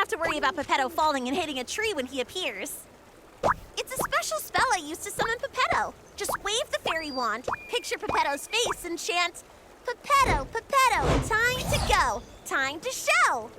have to worry about Pepetto falling and hitting a tree when he appears. It's a special spell I use to summon Pepetto. Just wave the fairy wand, picture Pepetto's face, and chant, Pepetto, Pepetto, time to go, time to show.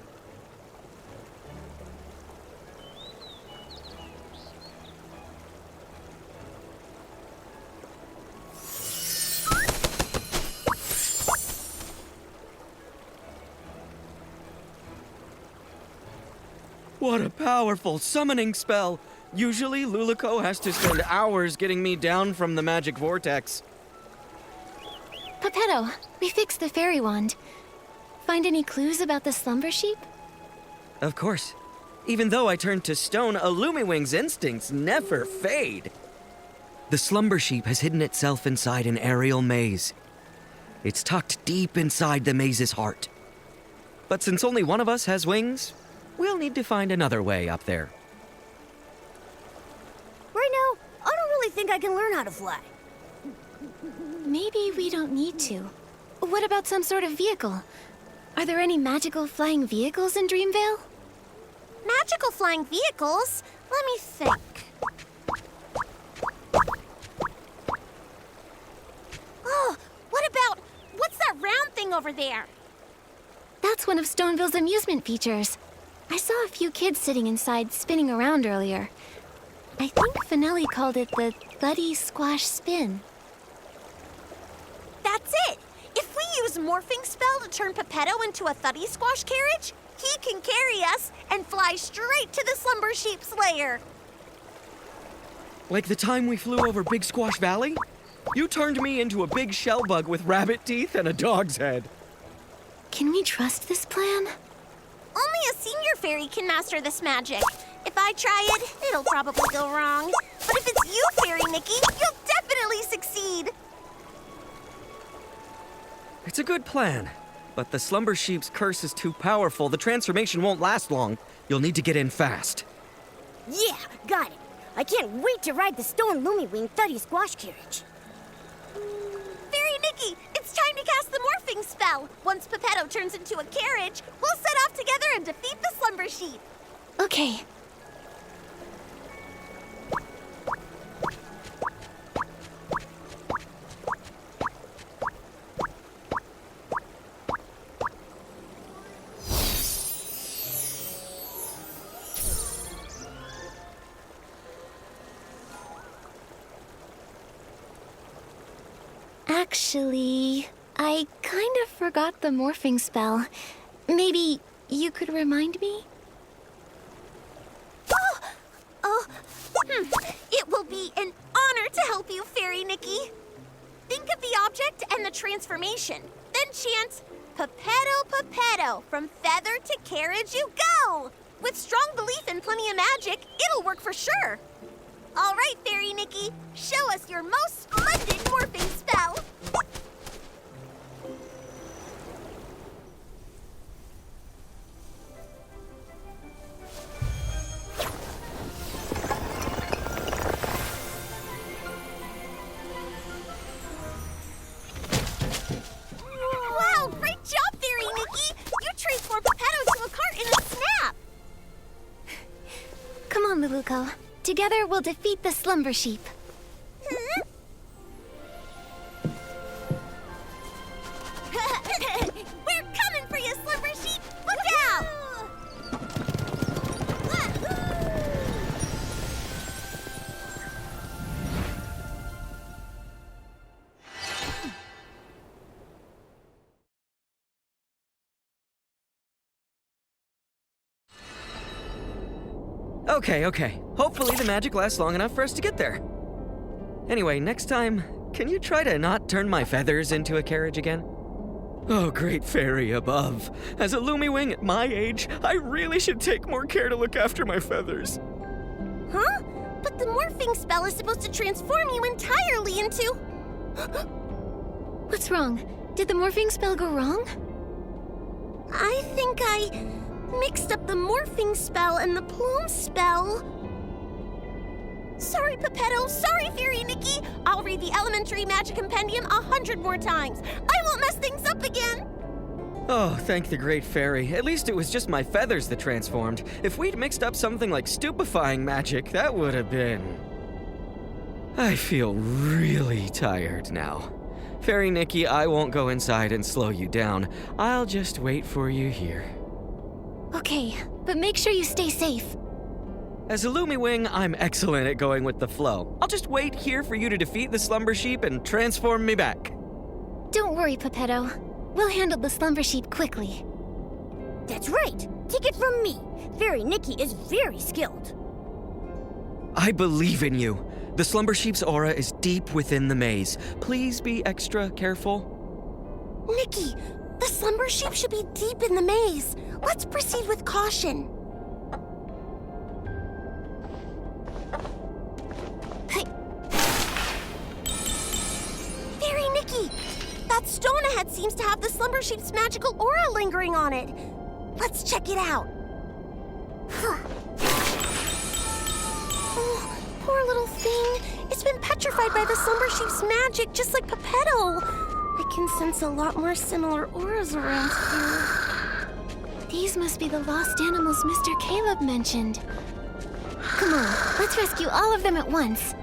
What a powerful summoning spell! Usually, Lulico has to spend hours getting me down from the magic vortex. Pepetto, we fixed the fairy wand. Find any clues about the slumber sheep? Of course. Even though I turned to stone, Illumiwing's instincts never fade. The slumber sheep has hidden itself inside an aerial maze. It's tucked deep inside the maze's heart. But since only one of us has wings, we'll need to find another way up there. Right now, I don't really think I can learn how to fly. Maybe we don't need to. What about some sort of vehicle? Are there any magical flying vehicles in Dreamvale? Magical flying vehicles? Let me think. Oh, what's that round thing over there? That's one of Stoneville's amusement features. I saw a few kids sitting inside spinning around earlier. I think Finelli called it the Thuddy Squash Spin. That's it! If we use Morphing Spell to turn Pepetto into a Thuddy Squash carriage, he can carry us and fly straight to the Slumber Sheep's lair. Like the time we flew over Big Squash Valley? You turned me into a big shell bug with rabbit teeth and a dog's head. Can we trust this plan? Only a senior fairy can master this magic. If I try it, it'll probably go wrong. But if it's you, Fairy Nikki, you'll definitely succeed. It's a good plan, but the slumber sheep's curse is too powerful. The transformation won't last long. You'll need to get in fast. Yeah, got it. I can't wait to ride the Stone Lumiwing Thuddy Squash carriage. Fairy Nikki, it's time to cast the Morphing Spell. Once Pepetto turns into a carriage, we'll set off together and defeat the Slumber Sheep. Okay. Actually, I kind of forgot the morphing spell. Maybe you could remind me? It will be an honor to help you, Fairy Nikki. Think of the object and the transformation. Then chant, Pepetto, Pepetto, from feather to carriage you go! With strong belief and plenty of magic, it'll work for sure. All right, Fairy Nikki, show us your most splendid morphing spell. Wow, great job, Fairy Nikki! You transformed Pepetto to a cart in a snap! Come on, Luluko. Together we'll defeat the slumber sheep. We're coming for you, slumber sheep! Look out! Okay. Hopefully the magic lasts long enough for us to get there. Anyway, next time, can you try to not turn my feathers into a carriage again? Oh, great fairy above. As a Lumiwing at my age, I really should take more care to look after my feathers. Huh? But the morphing spell is supposed to transform you entirely into... What's wrong? Did the morphing spell go wrong? I think I mixed up the morphing spell and the plume spell. Sorry, Pepetto. Sorry, Fairy Nikki. I'll read the Elementary Magic Compendium 100 more times. I won't mess things up again. Oh, thank the great fairy. At least it was just my feathers that transformed. If we'd mixed up something like stupefying magic, that would have been... I feel really tired now. Fairy Nikki, I won't go inside and slow you down. I'll just wait for you here. Okay, but make sure you stay safe. As a Lumiwing, I'm excellent at going with the flow. I'll just wait here for you to defeat the Slumber Sheep and transform me back. Don't worry, Pepetto. We'll handle the Slumber Sheep quickly. That's right. Take it from me. Fairy Nikki is very skilled. I believe in you. The Slumber Sheep's aura is deep within the maze. Please be extra careful. Nikki, the Slumber Sheep should be deep in the maze. Let's proceed with caution. Hey. Fairy Nikki, that stone ahead seems to have the Slumber Sheep's magical aura lingering on it. Let's check it out. Oh, poor little thing. It's been petrified by the Slumber Sheep's magic, just like Pepetto. I can sense a lot more similar auras around here. These must be the lost animals Mr. Caleb mentioned. Come on, let's rescue all of them at once.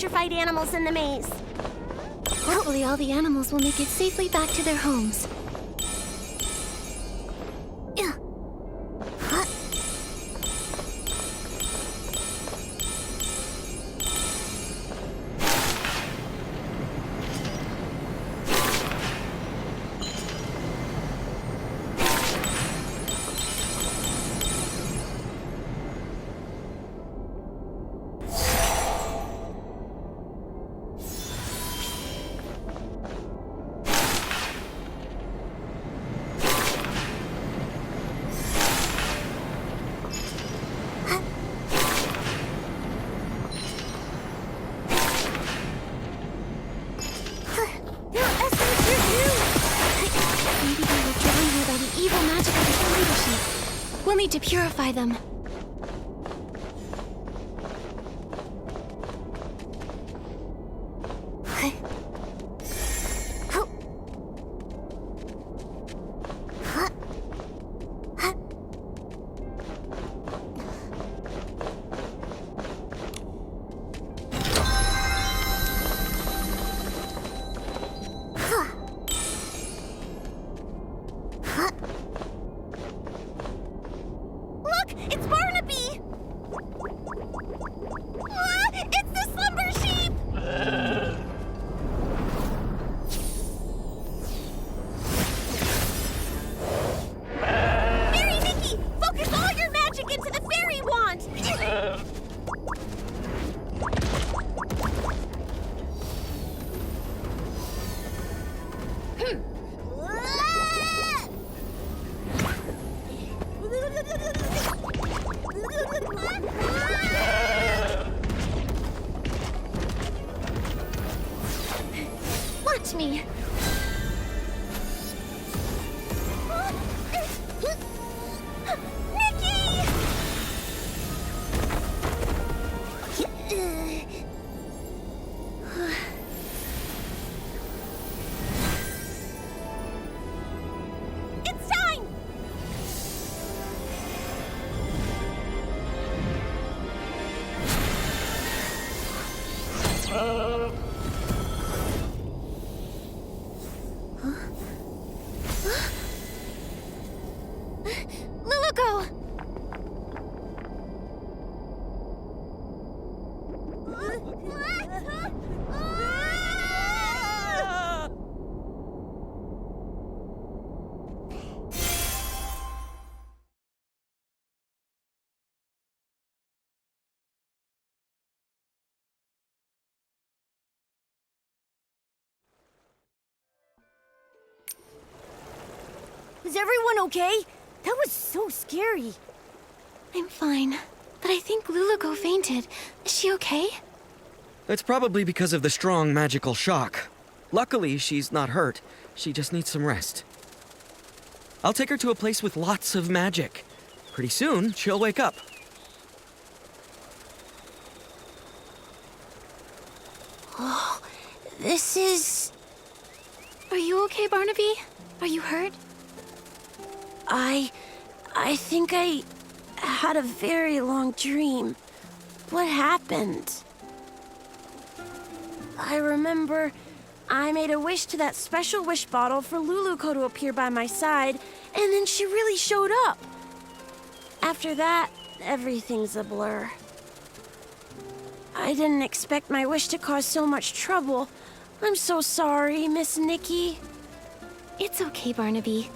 petrified animals in the maze. Hopefully all the animals will make it safely back to their homes. We'll need to purify them. Nikki! It's time! Luluko! Is everyone okay? That was so scary. I'm fine, but I think Luluko fainted. Is she okay? It's probably because of the strong magical shock. Luckily, she's not hurt. She just needs some rest. I'll take her to a place with lots of magic. Pretty soon, she'll wake up. This is... Are you okay, Barnaby? Are you hurt? I think I had a very long dream. What happened? I remember I made a wish to that special wish bottle for Luluko to appear by my side, and then she really showed up. After that, everything's a blur. I didn't expect my wish to cause so much trouble. I'm so sorry, Miss Nikki. It's okay, Barnaby.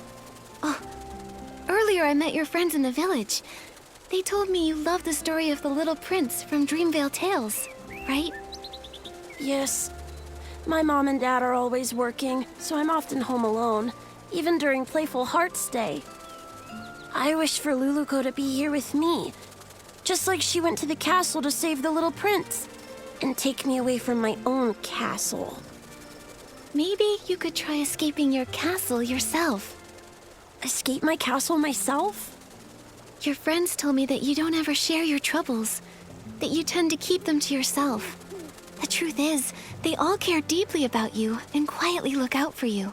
Oh, earlier I met your friends in the village. They told me you love the story of the little prince from Dreamvale Tales, right? Yes. My mom and dad are always working, so I'm often home alone, even during Playful Hearts Day. I wish for Luluko to be here with me, just like she went to the castle to save the little prince, and take me away from my own castle. Maybe you could try escaping your castle yourself. Escape my castle myself? Your friends told me that you don't ever share your troubles, that you tend to keep them to yourself. The truth is, they all care deeply about you and quietly look out for you.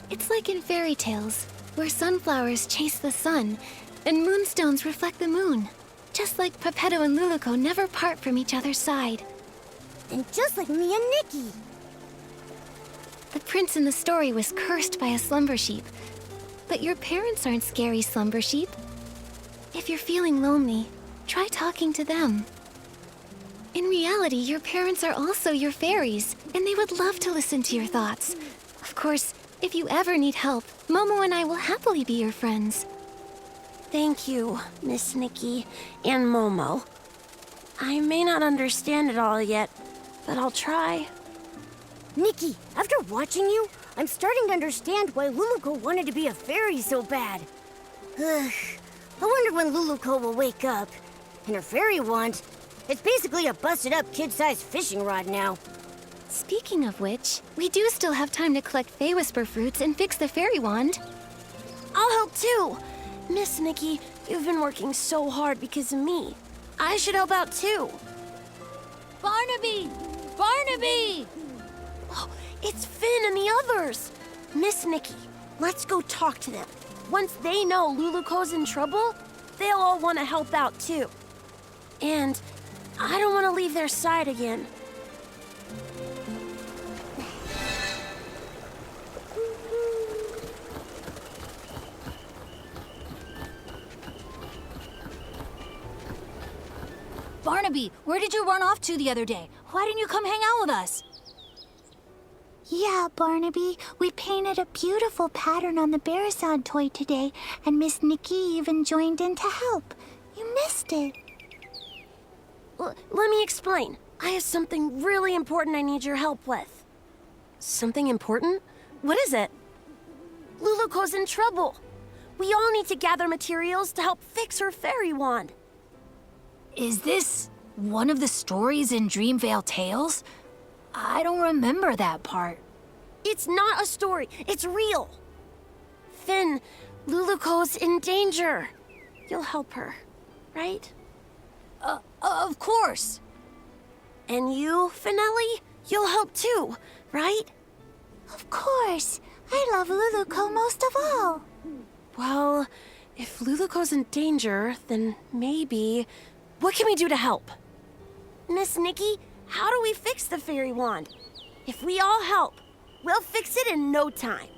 It's like in fairy tales, where sunflowers chase the sun and moonstones reflect the moon. Just like Pepetto and Luluko never part from each other's side. And just like me and Nikki. The prince in the story was cursed by a slumber sheep. But your parents aren't scary slumber sheep. If you're feeling lonely, try talking to them. In reality, your parents are also your fairies, and they would love to listen to your thoughts. Of course, if you ever need help, Momo and I will happily be your friends. Thank you, Miss Nikki and Momo. I may not understand it all yet, but I'll try. Nikki, after watching you, I'm starting to understand why Luluko wanted to be a fairy so bad. Ugh. I wonder when Luluko will wake up. And her fairy wand, it's basically a busted-up kid-sized fishing rod now. Speaking of which, we do still have time to collect Fey Whisper fruits and fix the fairy wand. I'll help too. Miss Nikki, you've been working so hard because of me. I should help out too. Barnaby! Barnaby! Oh, it's Finn and the others. Miss Nikki, let's go talk to them. Once they know Luluko's in trouble, they'll all want to help out too. And I don't want to leave their side again. Barnaby, where did you run off to the other day? Why didn't you come hang out with us? Yeah, Barnaby, we painted a beautiful pattern on the Barisad toy today, and Miss Nikki even joined in to help. You missed it. Let me explain. I have something really important I need your help with. Something important? What is it? Luluko's in trouble. We all need to gather materials to help fix her fairy wand. Is this one of the stories in Dreamvale Tales? I don't remember that part. It's not a story. It's real. Finn, Luluko's in danger. You'll help her, right? Of course. And you, Finelli? You'll help too, right? Of course. I love Luluko most of all. Well, if Luluko's in danger, then maybe... What can we do to help? Miss Nikki, how do we fix the fairy wand? If we all help, we'll fix it in no time.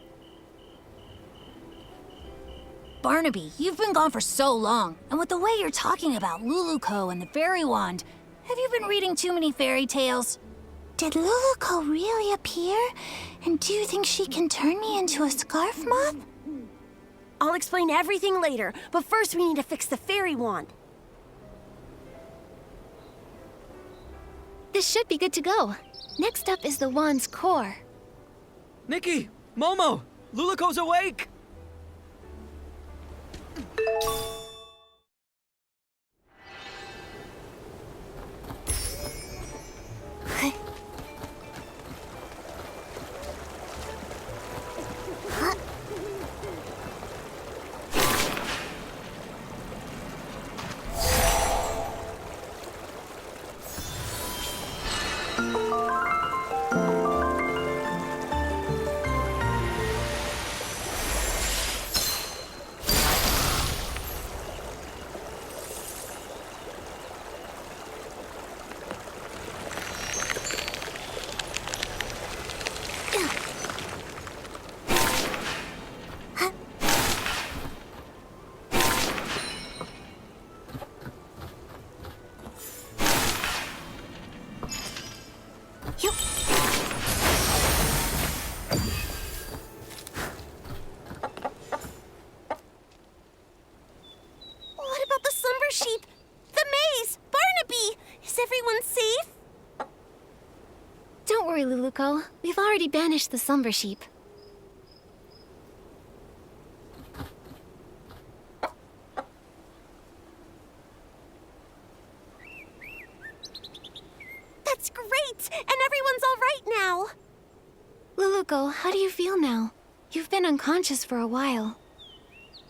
Barnaby, you've been gone for so long, and with the way you're talking about Luluko and the fairy wand, have you been reading too many fairy tales? Did Luluko really appear? And do you think she can turn me into a scarf moth? I'll explain everything later, but first we need to fix the fairy wand. This should be good to go. Next up is the wand's core. Nikki! Momo! Luluko's awake! What about the slumber sheep? The maze? Barnaby? Is everyone safe? Don't worry, Luluko. We've already banished the slumber sheep. That's great! And everyone's all right now. Luluko, how do you feel now? You've been unconscious for a while.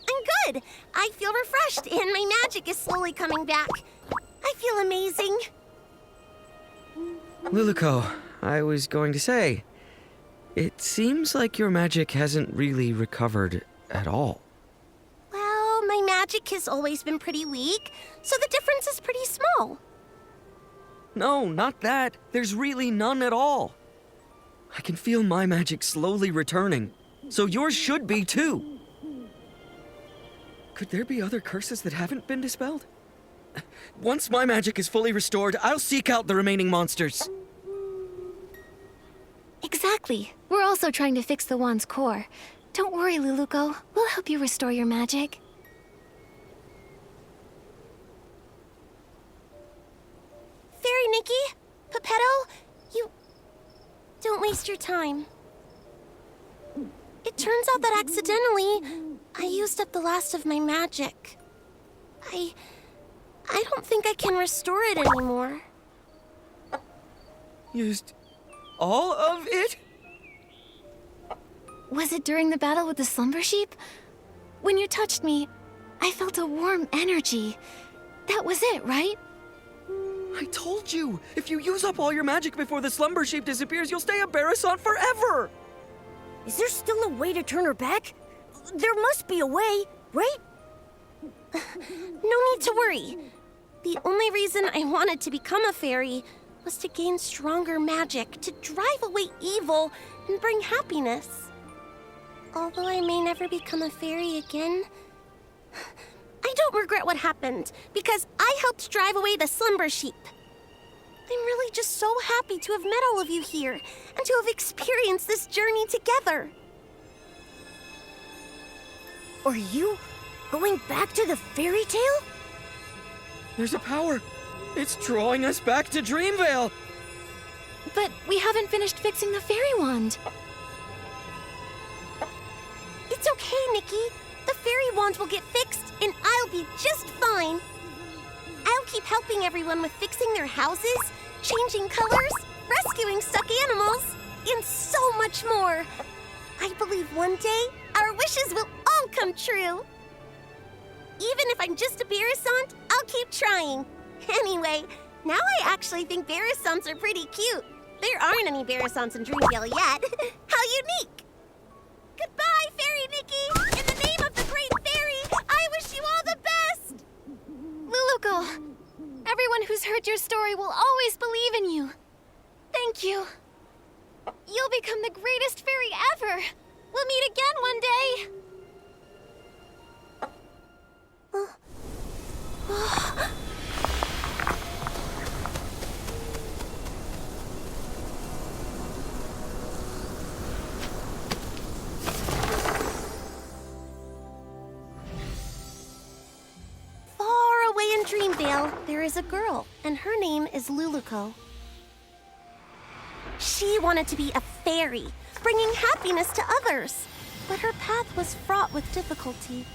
I'm good. I feel refreshed, and my magic is slowly coming back. I feel amazing. Luluko, I was going to say, it seems like your magic hasn't really recovered at all. Well, my magic has always been pretty weak, so the difference is pretty small. No, not that. There's really none at all. I can feel my magic slowly returning, so yours should be too. Could there be other curses that haven't been dispelled? Once my magic is fully restored, I'll seek out the remaining monsters. Exactly. We're also trying to fix the wand's core. Don't worry, Luluko. We'll help you restore your magic. Fairy Nikki, Pepetto, you... Don't waste your time. It turns out that accidentally, I used up the last of my magic. I don't think I can restore it anymore. Used all of it? Was it during the battle with the slumber sheep? When you touched me, I felt a warm energy. That was it, right? I told you, if you use up all your magic before the slumber sheep disappears, you'll stay a Barasant forever! Is there still a way to turn her back? There must be a way, right? No need to worry. The only reason I wanted to become a fairy was to gain stronger magic, to drive away evil and bring happiness. Although I may never become a fairy again, I don't regret what happened, because I helped drive away the slumber sheep. I'm really just so happy to have met all of you here, and to have experienced this journey together. Are you going back to the fairy tale? There's a power. It's drawing us back to Dreamvale. But we haven't finished fixing the fairy wand. It's okay, Nikki. The fairy wand will get fixed, and I'll be just fine. I'll keep helping everyone with fixing their houses, changing colors, rescuing stuck animals, and so much more. I believe one day our wishes will all won't come true. Even if I'm just a Beresant, I'll keep trying. Anyway, now I actually think Beresants are pretty cute. There aren't any Beresants in Dreamville yet. How unique! Goodbye, Fairy Nikki! In the name of the Great Fairy, I wish you all the best! Luluko, everyone who's heard your story will always believe in you. Thank you. You'll become the greatest fairy ever. We'll meet again one day. Far away in Dreamvale, there is a girl, and her name is Luluko. She wanted to be a fairy, bringing happiness to others, but her path was fraught with difficulty.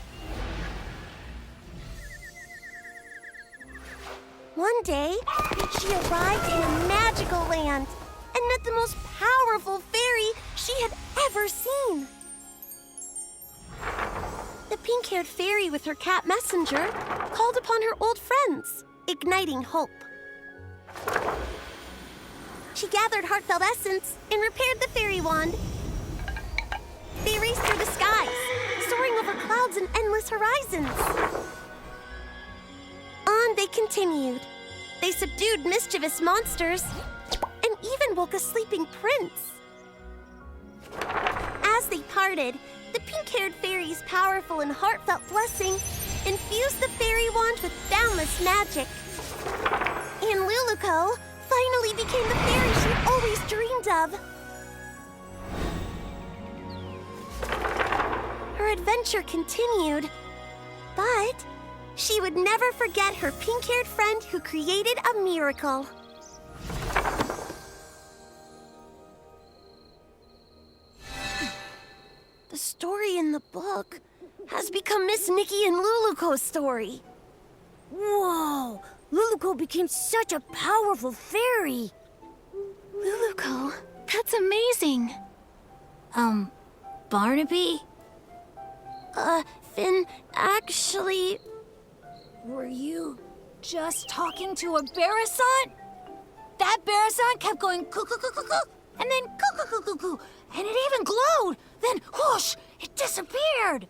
One day, she arrived in a magical land and met the most powerful fairy she had ever seen. The pink-haired fairy with her cat messenger called upon her old friends, igniting hope. She gathered heartfelt essence and repaired the fairy wand. They raced through the skies, soaring over clouds and endless horizons. On they continued. They subdued mischievous monsters and even woke a sleeping prince. As they parted, the pink-haired fairy's powerful and heartfelt blessing infused the fairy wand with boundless magic. And Luluko finally became the fairy she'd always dreamed of. Her adventure continued, but she would never forget her pink-haired friend who created a miracle. The story in the book has become Miss Nikki and Luluko's story. Whoa! Luluko became such a powerful fairy! Luluko, that's amazing. Barnaby? Finn, actually... Were you just talking to a Beresant? That Beresant kept going coo-coo-coo-coo-coo, and then coo-coo-coo-coo-coo, and it even glowed. Then whoosh, it disappeared.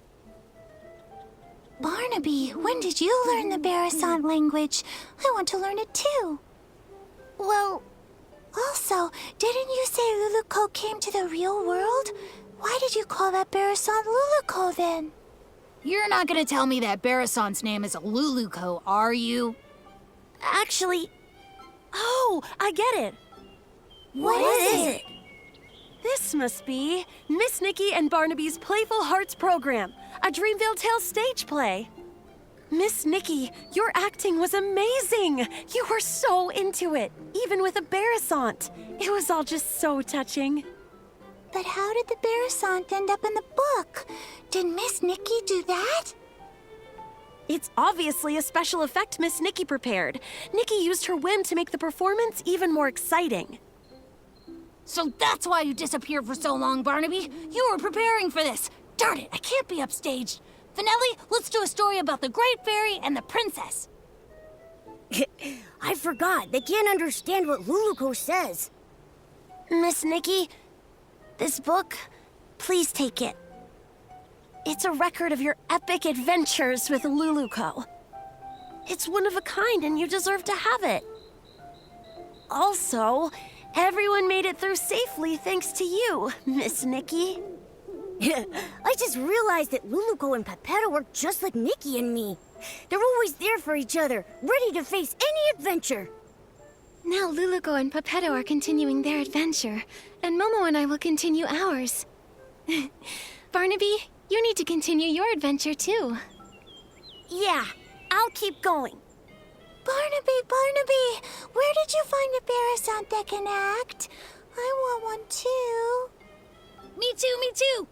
Barnaby, when did you learn the Beresant language? I want to learn it too. Well, Also, didn't you say Luluko came to the real world? Why did you call that Beresant Luluko then? You're not gonna tell me that Beresant's name is Luluko, are you? actually... Oh, I get it. What is it? This must be Miss Nikki and Barnaby's Playful Hearts program, a Dreamville Tales stage play. Miss Nikki, your acting was amazing. You were so into it, even with a Beresant. It was all just so touching. But how did the Beresant end up in the book? Did Miss Nikki do that? It's obviously a special effect Miss Nikki prepared. Nikki used her whim to make the performance even more exciting. So that's why you disappeared for so long, Barnaby. You were preparing for this. Darn it, I can't be upstaged. Finelli, let's do a story about the Great Fairy and the Princess. I forgot. They can't understand what Luluko says. Miss Nikki, this book, please take it. It's a record of your epic adventures with Luluko. It's one of a kind and you deserve to have it. Also, everyone made it through safely thanks to you, Miss Nikki. I just realized that Luluko and Pepetto work just like Nikki and me. They're always there for each other, ready to face any adventure. Now Luluko and Pepetto are continuing their adventure, and Momo and I will continue ours. Barnaby, you need to continue your adventure too. Yeah, I'll keep going. Barnaby, where did you find a Beresant that can act? I want one too. Me too, me too.